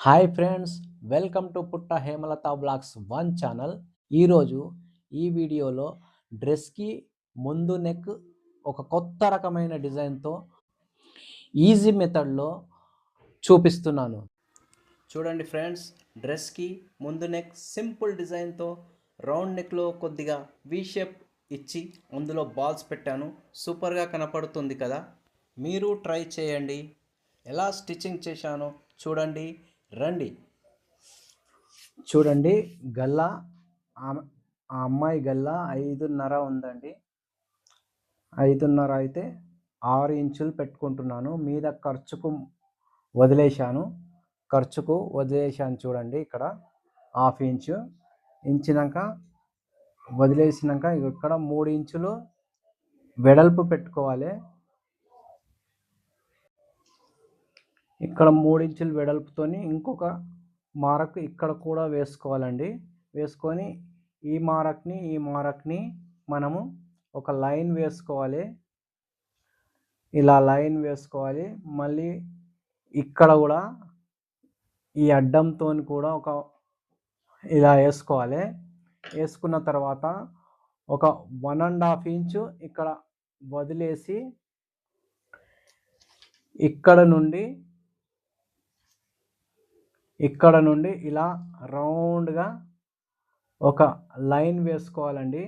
Hi friends, welcome to పుట్ట Hemalatha blogs one channel. ఈరోజు ఈ వీడియోలో డ్రెస్కి ముందు నెక్ ఒక కొత్త రకమైన డిజైన్తో ఈజీ మెథడ్లో చూపిస్తున్నాను. చూడండి ఫ్రెండ్స్, డ్రెస్కి ముందు నెక్ సింపుల్ డిజైన్తో రౌండ్ నెక్లో కొద్దిగా వి షేప్ ఇచ్చి అందులో బాల్స్ పెట్టాను. సూపర్గా కనపడుతుంది కదా. మీరు ట్రై చేయండి. ఎలా స్టిచ్చింగ్ చేశానో చూడండి, రండి. చూడండి, గల్లా ఆ అమ్మాయి గల్లా 5.5 ఉందండి. 5.5 అయితే 6 ఇంచులు పెట్టుకుంటున్నాను. మీద ఖర్చుకు వదిలేశాను చూడండి. ఇక్కడ హాఫ్ ఇంచు ఇంచినాక వదిలేసినాక ఇక్కడ 3 ఇంచులు వెడల్పు పెట్టుకోవాలి. ఇక్కడ 3 ఇంచులు వెడల్పుతోని ఇంకొక మార్క్ ఇక్కడ కూడా వేసుకోవాలండి. వేసుకొని ఈ మార్క్ని మనము ఒక లైన్ వేసుకోవాలి. ఇలా లైన్ వేసుకోవాలి. మళ్ళీ ఇక్కడ కూడా ఈ అడ్డంతో కూడా ఇలా వేసుకోవాలి. వేసుకున్న తర్వాత ఒక 1.5 ఇంచు ఇక్కడ వదిలేసి ఇక్కడ నుండి ఇలా రౌండ్గా ఒక లైన్ వేసుకోవాలండి.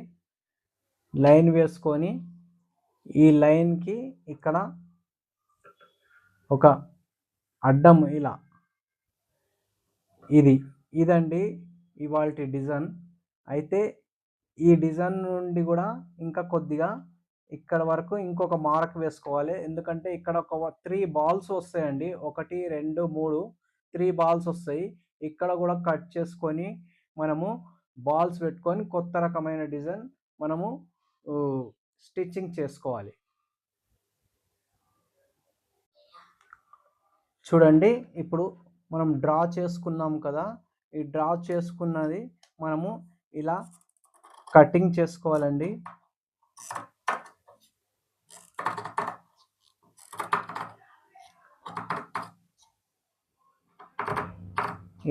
లైన్ వేసుకొని ఈ లైన్కి ఇక్కడ ఒక అడ్డం ఇలా ఇదండి ఇవాల్టి డిజైన్. అయితే ఈ డిజైన్ నుండి కూడా ఇంకా కొద్దిగా ఇక్కడ వరకు ఇంకొక మార్క్ వేసుకోవాలి. ఎందుకంటే ఇక్కడ ఒక 3 బాల్స్ వస్తాయండి. 1 2 3 3 బాల్స్ వస్తాయి. ఇక్కడ కూడా కట్ చేసుకొని మనము బాల్స్ పెట్టుకొని కొత్త రకమైన డిజైన్ మనము స్టిచ్చింగ్ చేసుకోవాలి. చూడండి, ఇప్పుడు మనం డ్రా చేసుకున్నాం కదా. ఈ డ్రా చేసుకున్నది మనము ఇలా కటింగ్ చేసుకోవాలండి.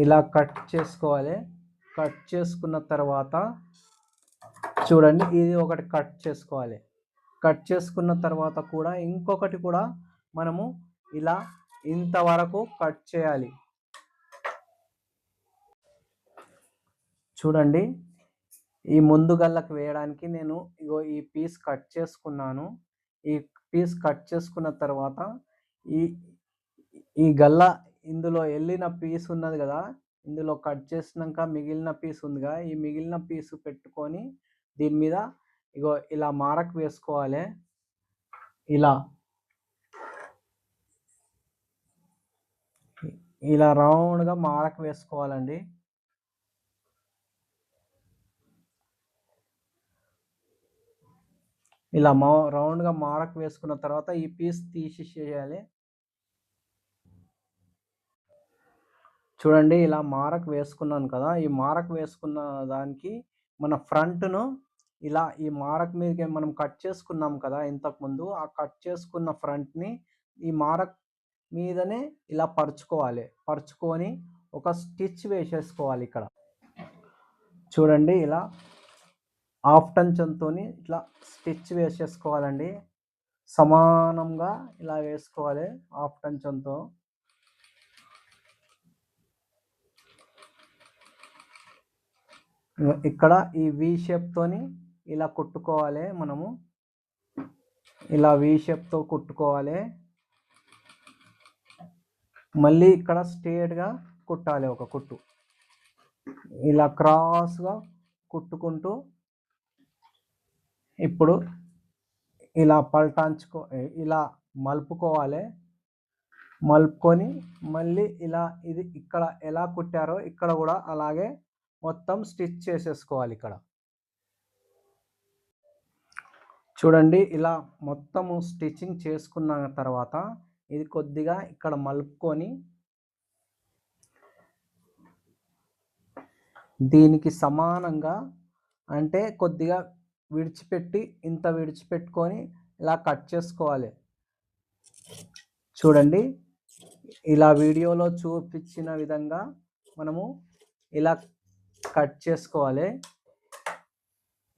ఇలా కట్ చేసుకోవాలి. కట్ చేసుకున్న తర్వాత చూడండి, ఇది ఒకటి కట్ చేసుకోవాలి. కట్ చేసుకున్న తర్వాత కూడా ఇంకొకటి కూడా మనము ఇలా ఇంతవరకు కట్ చేయాలి. చూడండి, ఈ ముందు గల్లకు వేయడానికి నేను ఈ పీస్ కట్ చేసుకున్నాను. ఈ పీస్ కట్ చేసుకున్న తర్వాత ఈ గల్ల ఇందులో వెళ్ళిన పీస్ ఉన్నది కదా, ఇందులో కట్ చేసినాక మిగిలిన పీస్ ఉందిగా, ఈ మిగిలిన పీసు పెట్టుకొని దీని మీద ఇలా మార్క్ వేసుకోవాలి. ఇలా రౌండ్గా మార్క్ వేసుకోవాలండి. ఇలా రౌండ్గా మార్క్ వేసుకున్న తర్వాత ఈ పీస్ తీసేయాలి. చూడండి, ఇలా మార్క్ వేసుకున్నాను కదా. ఈ మార్క్ వేసుకున్న దానికి మన ఫ్రంట్ను ఇలా ఈ మార్క్ మీదకి మనం కట్ చేసుకున్నాం కదా ఇంతకుముందు, ఆ కట్ చేసుకున్న ఫ్రంట్ని ఈ మార్క్ మీదనే ఇలా పరుచుకొని ఒక స్టిచ్ వేసేసుకోవాలి. ఇక్కడ చూడండి, ఇలా హాఫ్ టంచంతో ఇట్లా స్టిచ్ వేసేసుకోవాలండి. సమానంగా ఇలా వేసుకోవాలి హాఫ్ టంచంతో. ఇక్కడ ఈ వి షేప్తోని ఇలా కుట్టుకోవాలి. మనము ఇలా వి షేప్తో కుట్టుకోవాలి. మళ్ళీ ఇక్కడ స్ట్రేట్గా కుట్టాలి ఒక కుట్టు. ఇలా క్రాస్గా కుట్టుకుంటూ ఇప్పుడు ఇలా ఇలా మలుపుకోవాలి. మలుపుకొని మళ్ళీ ఇలా ఇది ఇక్కడ ఎలా కుట్టారో ఇక్కడ కూడా అలాగే మొత్తం స్టిచ్ చేసేసుకోవాలి. ఇక్కడ చూడండి, ఇలా మొత్తము స్టిచ్చింగ్ చేసుకున్న తర్వాత ఇది కొద్దిగా ఇక్కడ మలుపుకొని దీనికి సమానంగా, అంటే కొద్దిగా విడిచిపెట్టుకొని ఇలా కట్ చేసుకోవాలి. చూడండి, ఇలా వీడియోలో చూపించిన విధంగా మనము ఇలా కట్ చేసుకోవాలి.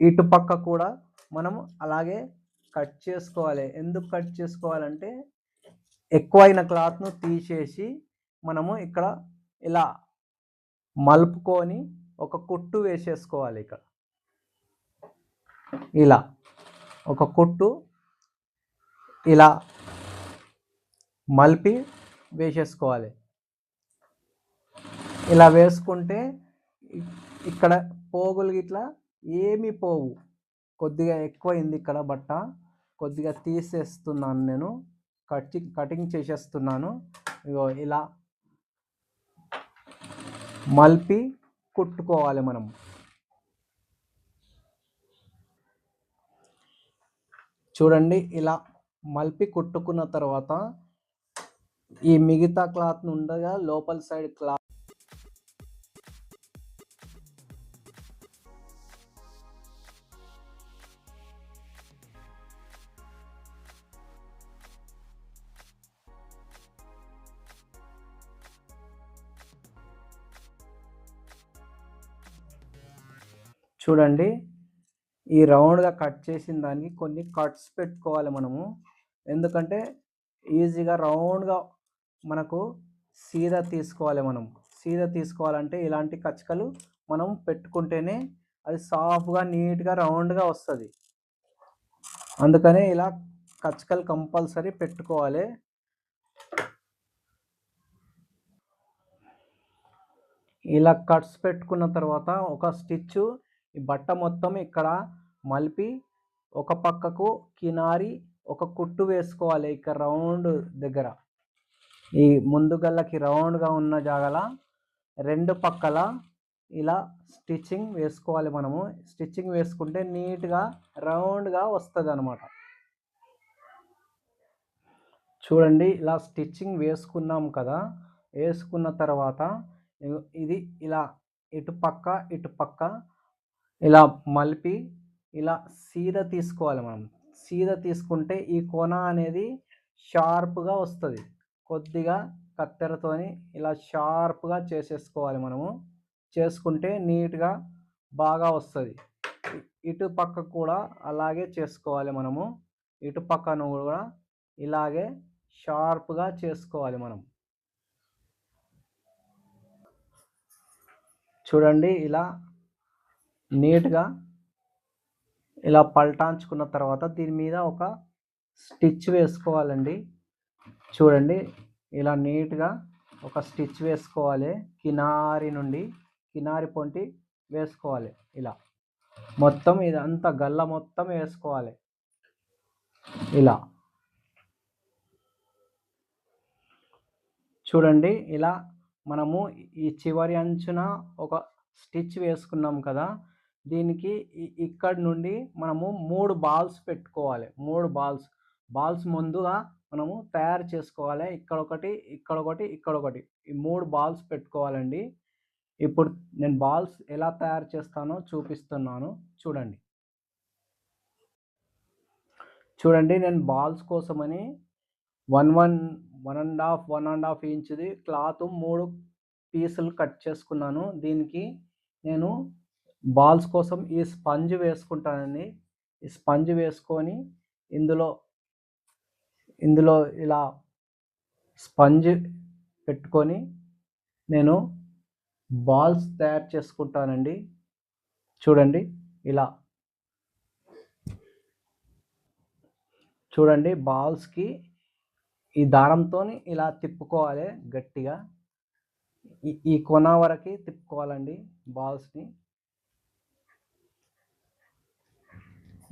ఇటు పక్క కూడా మనము అలాగే కట్ చేసుకోవాలి. ఎందుకు కట్ చేసుకోవాలంటే ఎక్కువైన క్లాత్ను తీసేసి మనము ఇక్కడ ఇలా మలుపుకొని ఒక కుట్టు వేసేసుకోవాలి. ఇక్కడ ఇలా ఒక కుట్టు ఇలా మలిపి వేసేసుకోవాలి. ఇలా వేసుకుంటే ఇక్కడ పోగులు ఇట్లా ఏమీ పోవు. కొద్దిగా ఎక్కువైంది ఇక్కడ బట్ట, కొద్దిగా తీసేస్తున్నాను నేను, కటింగ్ చేసేస్తున్నాను. ఇగో ఇలా మలిపి కుట్టుకోవాలి మనం. చూడండి, ఇలా మలిపి కుట్టుకున్న తర్వాత ఈ మిగతా క్లాత్ ఉండగా లోపల సైడ్ క్లాత్ చూడండి, ఈ రౌండ్గా కట్ చేసిన దానికి కొన్ని కట్స్ పెట్టుకోవాలి మనము. ఎందుకంటే ఈజీగా రౌండ్గా మనకు సీదా తీసుకోవాలి. మనం సీదా తీసుకోవాలంటే ఇలాంటి కచ్చకలు మనం పెట్టుకుంటేనే అది సాఫ్ట్గా నీట్గా రౌండ్గా వస్తుంది. అందుకనే ఇలా కచ్చకలు కంపల్సరీ పెట్టుకోవాలి. ఇలా కట్స్ పెట్టుకున్న తర్వాత ఒక స్టిచ్ ఈ బట్ట మొత్తం ఇక్కడ మలిపి ఒక పక్కకు కినారి ఒక కుట్టు వేసుకోవాలి. ఇక్కడ రౌండ్ దగ్గర ఈ ముందు గల్లకి రౌండ్గా ఉన్న జాగల రెండు పక్కల ఇలా స్టిచ్చింగ్ వేసుకోవాలి. మనము స్టిచ్చింగ్ వేసుకుంటే నీట్గా రౌండ్గా వస్తుంది అన్నమాట. చూడండి, ఇలా స్టిచ్చింగ్ వేసుకున్నాం కదా, వేసుకున్న తర్వాత ఇది ఇలా ఇటు పక్క ఇలా మలిపి ఇలా సీదా తీసుకోవాలి. మనం సీదా తీసుకుంటే ఈ కోన అనేది షార్ప్గా వస్తుంది. కొద్దిగా కత్తెరతోని ఇలా షార్ప్గా చేసేసుకోవాలి. మనము చేసుకుంటే నీట్గా బాగా వస్తుంది. ఇటు పక్క కూడా అలాగే చేసుకోవాలి. మనము ఇటు పక్కను కూడా ఇలాగే షార్ప్గా చేసుకోవాలి. మనం చూడండి, ఇలా నీట్గా ఇలా పల్టాంచుకున్న తర్వాత దీని మీద ఒక స్టిచ్ వేసుకోవాలండి. చూడండి, ఇలా నీట్గా ఒక స్టిచ్ వేసుకోవాలి. కినారి నుండి కినారి పొంటి వేసుకోవాలి. ఇలా మొత్తం ఇదంతా గల్ల మొత్తం వేసుకోవాలి. ఇలా చూడండి, ఇలా మనము ఈ చివరి అంచున ఒక స్టిచ్ వేసుకున్నాం కదా, దీనికి ఇక్కడ నుండి మనము 3 బాల్స్ పెట్టుకోవాలి. 3 బాల్స్ ముందుగా మనము తయారు చేసుకోవాలి. ఇక్కడొకటి, ఇక్కడొకటి, ఇక్కడొకటి, ఈ 3 బాల్స్ పెట్టుకోవాలండి. ఇప్పుడు నేను బాల్స్ ఎలా తయారు చేస్తానో చూపిస్తున్నాను. చూడండి, నేను బాల్స్ కోసమని 1.5 ఇంచుది క్లాత్ 3 పీసులు కట్ చేసుకున్నాను. దీనికి నేను బాల్స్ కోసం ఈ స్పంజ్ వేసుకుంటానండి. ఈ స్పంజ్ వేసుకొని ఇందులో ఇలా స్పంజ్ పెట్టుకొని నేను బాల్స్ తయారు చేసుకుంటానండి. చూడండి, ఇలా చూడండి, బాల్స్కి ఈ దారంతో ఇలా తిప్పుకోవాలి. గట్టిగా ఈ కొన వరకు తిప్పుకోవాలండి. బాల్స్ని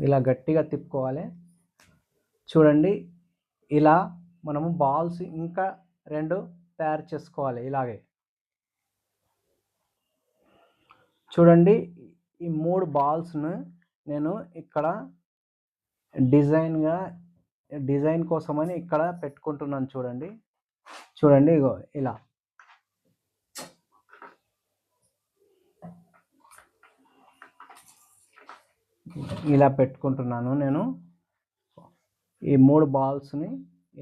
ఇలా గట్టిగా తిప్పుకోవాలి. చూడండి, ఇలా మనము బాల్స్ ఇంకా 2 తయారు చేసుకోవాలి. ఇలాగే చూడండి, ఈ 3 బాల్స్ను నేను ఇక్కడ డిజైన్ కోసమని ఇక్కడ పెట్టుకుంటున్నాను. చూడండి, ఇగో ఇలా పెట్టుకుంటున్నాను. నేను ఈ 3 బాల్స్ని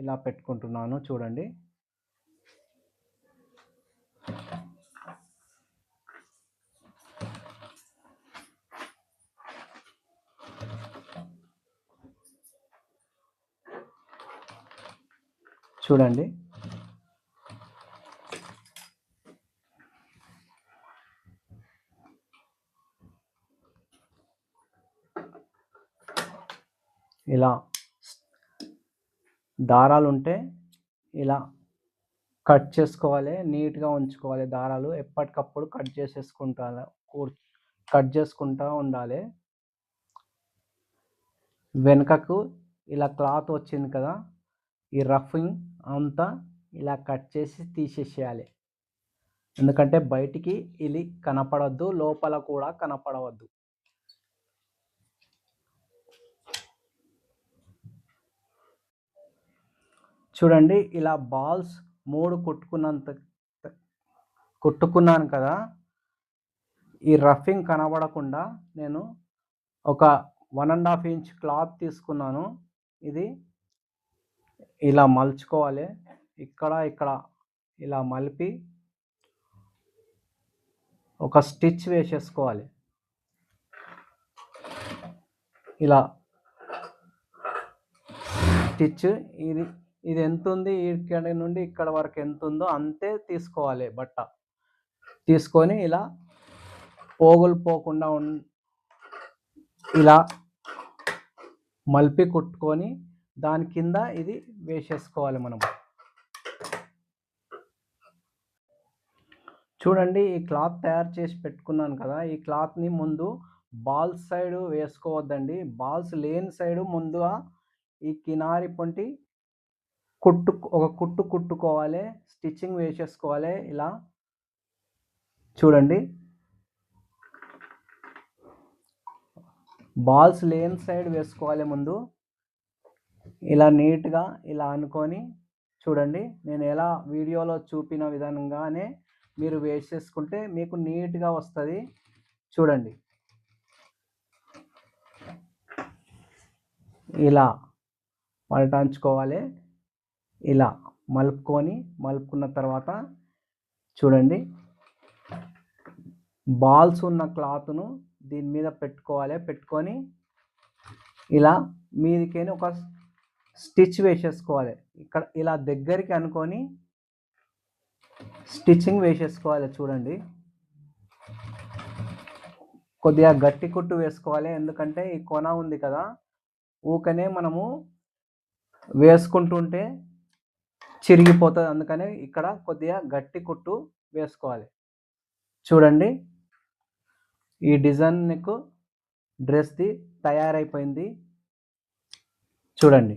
ఇలా పెట్టుకుంటున్నాను. చూడండి, చూడండి. ఇలా దారాలుంటే ఇలా కట్ చేసుకోవాలి, నీట్‌గా ఉంచుకోవాలి దారాలు. ఎప్పటికప్పుడు కట్ చేసుకుంటా ఉండాలి. వెనుకకు ఇలా క్లాత్ వచ్చింది కదా, ఈ రఫింగ్ అంతా ఇలా కట్ చేసి తీసేసేయాలి. ఎందుకంటే బయటికి ఇది కనపడొద్దు, లోపల కూడా కనపడవద్దు. చూడండి, ఇలా బాల్స్ 3 కుట్టుకున్నాను కదా. ఈ రఫింగ్ కనబడకుండా నేను ఒక 1.5 ఇంచ్ క్లాత్ తీసుకున్నాను. ఇది ఇలా మలుచుకోవాలి. ఇక్కడ ఇలా మలిపి ఒక స్టిచ్ వేసేసుకోవాలి. ఇలా స్టిచ్ ఇది ఎంత ఉంది, ఇక్కడి నుండి ఇక్కడ వరకు ఎంత ఉందో అంతే తీసుకోవాలి. బట్ట తీసుకొని ఇలా పోగులు పోకుండా ఇలా మలిపి కుట్టుకొని దాని కింద ఇది వేసేసుకోవాలి మనం. చూడండి, ఈ క్లాత్ తయారు చేసి పెట్టుకున్నాను కదా, ఈ క్లాత్ని ముందు బాల్స్ సైడ్ వేసుకోవద్దండి. బాల్స్ లేని సైడు ముందుగా ఈ కినారి పొంటి ఒక కుట్టు కుట్టుకోవాలి, స్టిచ్చింగ్ వేసేసుకోవాలి. ఇలా చూడండి, బాల్స్ లేని సైడ్ వేసుకోవాలి ముందు. ఇలా నీట్గా ఇలా అనుకొని చూడండి, నేను ఎలా వీడియోలో చూపిన విధంగానే మీరు వేసేసుకుంటే మీకు నీట్గా వస్తుంది. చూడండి, ఇలా మలటాంచుకోవాలి. ఇలా మలుపుకున్న తర్వాత చూడండి, బాల్స్ ఉన్న క్లాత్ను దీని మీద పెట్టుకోవాలి. పెట్టుకొని ఇలా మీదికైనా ఒక స్టిచ్ వేసేసుకోవాలి. ఇక్కడ ఇలా దగ్గరికి అనుకొని స్టిచ్చింగ్ వేసేసుకోవాలి. చూడండి, కొద్దిగా గట్టి కుట్టు వేసుకోవాలి. ఎందుకంటే ఈ కొన ఉంది కదా, ఊకనే మనము వేసుకుంటుంటే చిరిగిపోతుంది. అందుకనే ఇక్కడ కొద్దిగా గట్టి కుట్టు వేసుకోవాలి. చూడండి, ఈ డిజైన్ నీకు డ్రెస్ది తయారైపోయింది. చూడండి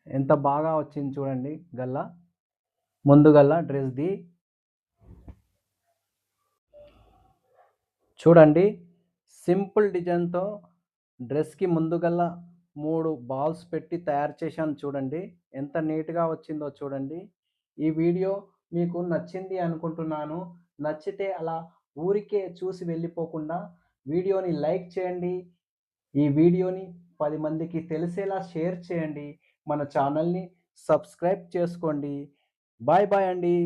ఎంత బాగా వచ్చింది. చూడండి, ముందు గల్ల డ్రెస్ది. చూడండి, సింపుల్ డిజైన్తో డ్రెస్కి ముందుగల్లా 3 బాల్స్ పెట్టి తయారు చేశాను. చూడండి ఎంత నీట్గా వచ్చిందో. చూడండి, ఈ వీడియో మీకు నచ్చింది అనుకుంటున్నాను. నచ్చితే అలా ఊరికే చూసి వెళ్ళిపోకుండా వీడియోని లైక్ చేయండి. ఈ వీడియోని 10 మందికి తెలిసేలా షేర్ చేయండి. మన ఛానల్ని సబ్స్క్రైబ్ చేసుకోండి. బాయ్ బాయ్ అండి.